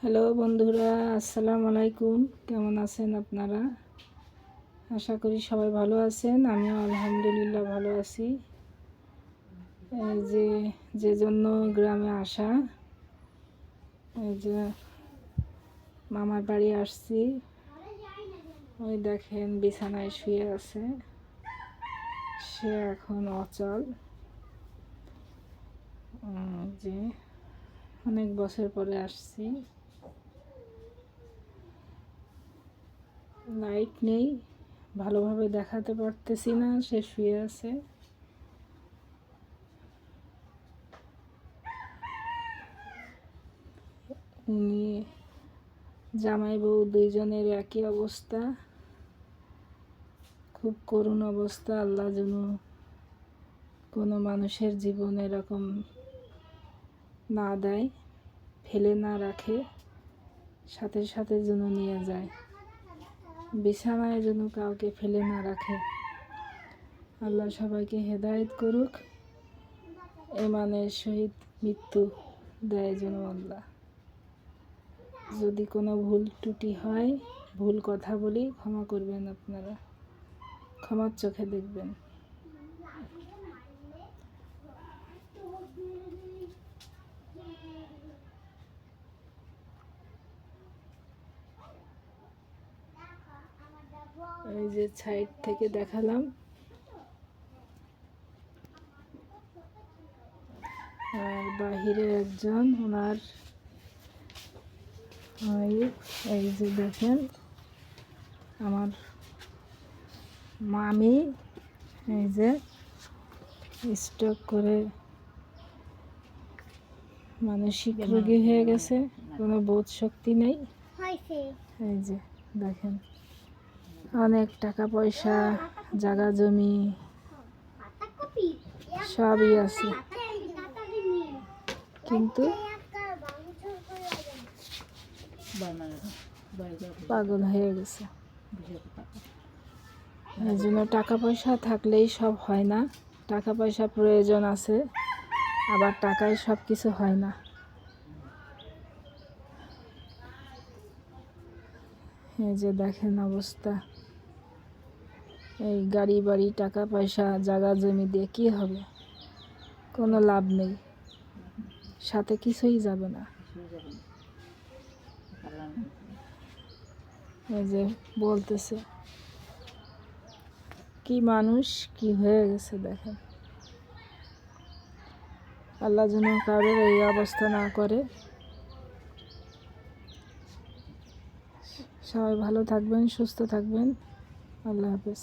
Hello বন্ধুরা, আসসালামু আলাইকুম। কেমন আছেন আপনারা? আশা করি সবাই ভালো আছেন। আমিও আলহামদুলিল্লাহ ভালো আছি। এই যে জন্য গ্রামে আসা, এই যে মামার বাড়ি আসছি। ওই দেখেন বিছানায় শুয়ে আছে, সে এখন অচল। যে অনেক বছর পরে আসছি, লাইট নেই, ভালোভাবে দেখাতে পারতেছি না। সে শুয়ে আছে। উনি জামাই বউ দুইজনের একই অবস্থা, খুব করুণ অবস্থা। আল্লাহ যেন কোনো মানুষের জীবন এরকম না দেয়, ফেলে না রাখে, সাথে সাথে যেন নিয়ে যায়। বিছানায় যেন কাউকে ফেলে না রাখে। আল্লাহ সবাইকে হেদায়েত করুক, ইমানের সহিত মৃত্যু দেয় যেন আল্লাহ। যদি কোনো ভুল ত্রুটি হয়, ভুল কথা বলি, ক্ষমা করবেন আপনারা, ক্ষমার চোখে দেখবেন। এই যে সাইড থেকে দেখালাম, আর বাহিরে একজন ওনার এই যে দেখেন আমার মামি, এই যে স্ট্রোক করে মানসিক রোগী হয়ে গেছে, কোনো বোধ শক্তি নেই। এই যে দেখেন, অনেক টাকা পয়সা, জায়গা জমি সবই আছে, কিন্তু পাগল হয়ে গেছে। এই জন্য টাকা পয়সা থাকলেই সব হয় না, টাকা পয়সা প্রয়োজন আছে, আবার টাকায় সব কিছু হয় না। এই যে দেখেন অবস্থা, এই গাড়ি বাড়ি, টাকা পয়সা, জায়গা জমি দিয়ে কী হবে? কোনো লাভ নেই, সাথে কিছুই যাবে না। এই যে বলতেছে, কি মানুষ কি হয়ে গেছে দেখেন। আল্লাহ যেন কারোর এই অবস্থা না করে। সবাই ভালো থাকবেন, সুস্থ থাকবেন। আল্লাহ হাফেজ।